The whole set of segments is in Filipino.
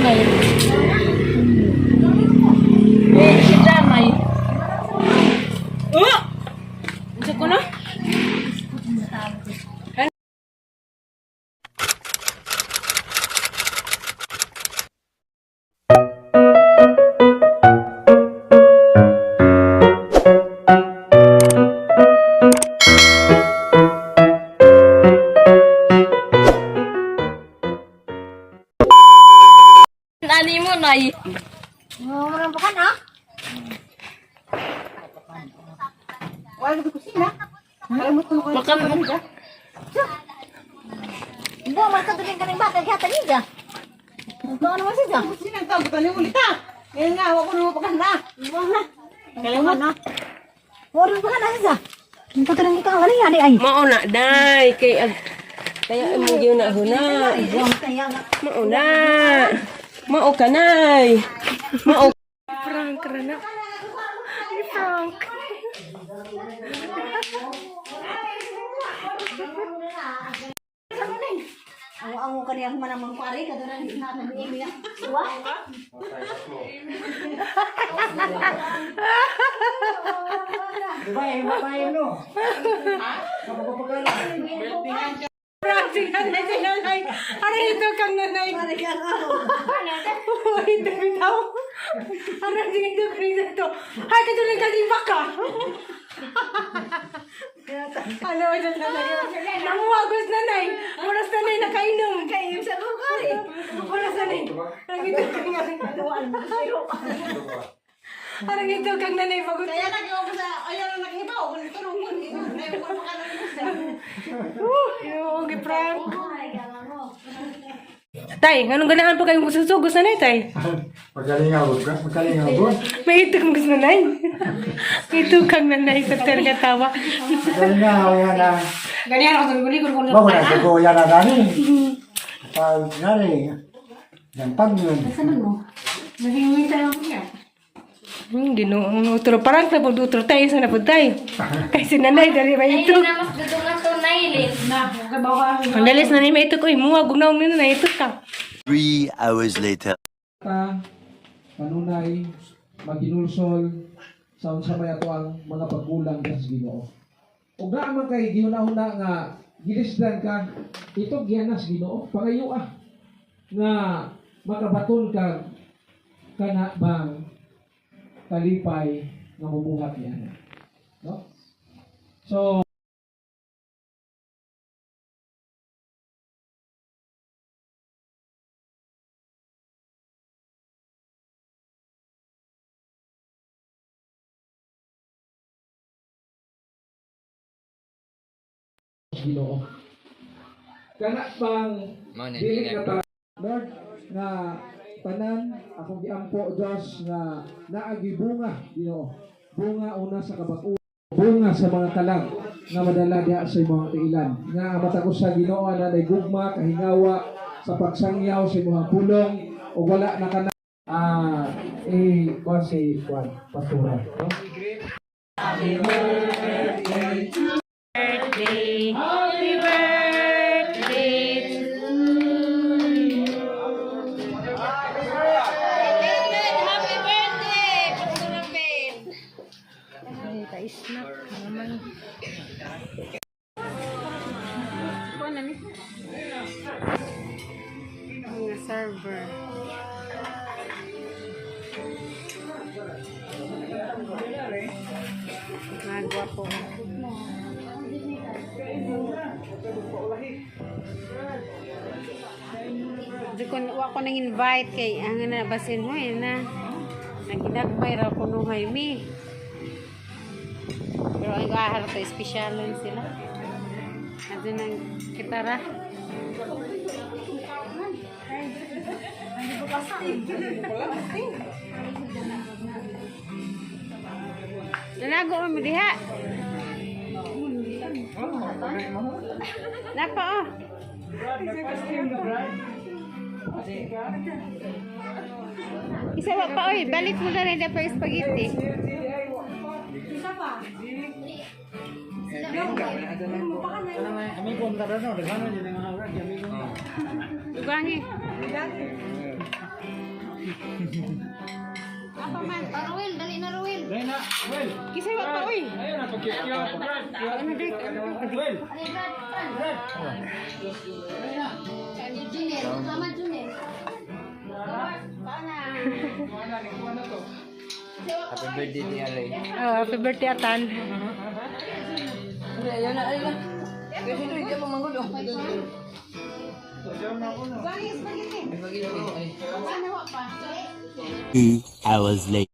Nay. Si Janay. Oh! Isa ko na? Ani mo, Nay. Marang pa ka na? Wala ko kusina. Kalimut ko ko. Makan mo. Hindi, markatuloy ka ng bata. Kaya taliga. Ito ano man siya? Sinang tawag ko ulit ha? Ngayon nga, ako naman pagkanda. Kalimut na. Wala pa ka na siya. Ang patulang ikaw, ano yan ay? Mauna, Day. Kaya mo yun na huna. Mauna. Mao ka, Nay. Mao. Frank ka na. Frank. Ang kaniyang manamang pare, kadoran na nabigay niya. Suwa? Babae no? Ha? Kapag-kapag Nanay. Ano ito kang nanay? Ito bitaw. Ano ito kang ito? Ay, katulad ka di baka. Ano ito nanay? Namuwagos nanay. Oras nanay nakainom. Kayo sa lugar eh. Oras nanay. Ano ito kang nanay? Ano ito kang nanay? Bagot. Kaya nag-iwa sa, ayaw na nag-ibaw. Kung turong mo, ngayon mo makalang mo sa. Yung giprank. Tay, anong ganahan pa kayong susugos na nay, tay? Magaling ako. May itok mo gusto na nay. Itok kang nanay sa terga tawa. Magaling ako yan na. Ganyan ako sa bibili ko. Bago na sa kuya na dani. Pag nari. Yan pag yun. Nahiwi tayo ko niya. Ginoong utro. Parang tapos utro tayo sa napod tayo. Kasi nanay, dali ba itok? Ay, namas gadungan to na ilin. Ang dalis na may itok ko. Muwag na umino na itok ka. 3 hours later. Kanunay, maginulsol, sa unsa may ato ang mga pagkulang sa Ginoo. Ug naa man kay gihuna-huna nga gilisdan ka, ito gianas Ginoo, pangayo nga makabaton ka kana bang kalipay nga mabuhat niya. No? So Ginoo. Kana pang dili ka ta Lord nga tanan akong giampo Dios nga naagi bunga Ginoo. Bunga una sa kabag-o, bunga sa mga kalang nga madala diha sa imong tiilan. Nga matagos sa Ginoo na gugma kahingawa sa pagsangyaw sa imong pulong o wala na kana si Juan Pastora, no? Happy birthday to Happy birthday to you. Happy birthday, Pagsurapin. Ay, ka-snap naman. Ako na ni. Mga server. Nagwa po. Di ko wa ko nang invite kay ang na basin mo na. Naginagmay ra ko no hay mi. Pero ang ahar to specialan sila. Ado nang kitara. Nanago mo diha. Napa oh. Isa pa oy, balik mo na rin na pa spaghetti. Isa pa. Kami punta rin, no? Dagano din ang hawag, kami ko. Lugangi. Apa man? Ruel, dali na Ruel. Kisay wa pa uy. Ayun na, pagkikiyot. Well, Junior, sama Junior. Happy birthday ni Alay. Oh, happy birthday Atan. Ayun na, ayun na. Kasi ito, hindi pa manggulo. Bangis, spaghetti. May pag-ibig. Ay. Ano pa? 2 hours later.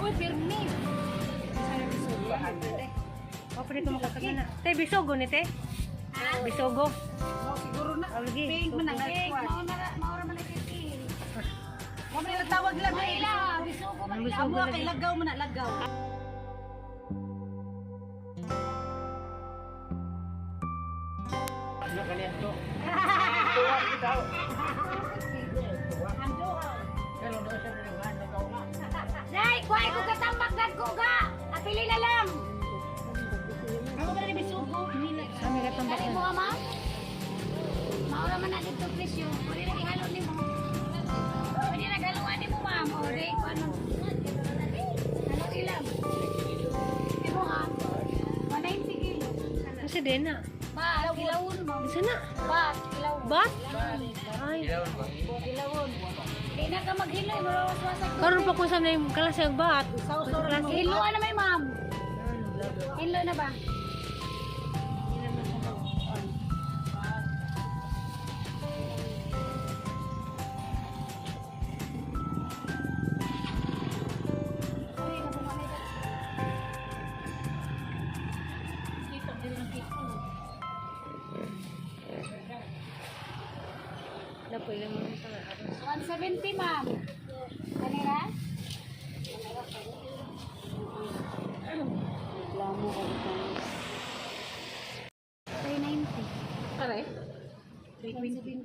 Uy, pirmi. O, pwede ko makakagana. Te, bisogo ni te? Bisogo. Siguro na. O, lagi. Pink man ang Pink, nagkuhan. maura man nagkikil. Huwag na tawag lang. Maila, bisugo man. Amo kay lagaw man na lagaw. Nay, kuhay ko katambak dan ko ga. Apili na lang. Ako ba na bisugo? Kami katambak Kali na. mo, ama? Maura man na dito presyo. Pwede na ihalo ni mo. Pwede na galuan ni mo, ma'am. O, day, kung ano. Ano ilang? Di mo, ha? 190 kilo. Kasi din na. Ba, kilawon mo. Bisa na. Ba, kilawon. Bat? Ay. Kilawon. Di na ka maghiloy. Marawas-wasak ko. Karoon pa ko sa na yung klase ang bat. Hilo na may, ma'am. Hilo na ba? Napoy lang mo sa 170, ma'am. Kanira? Reklamo ko ito. 390. Aray? 320.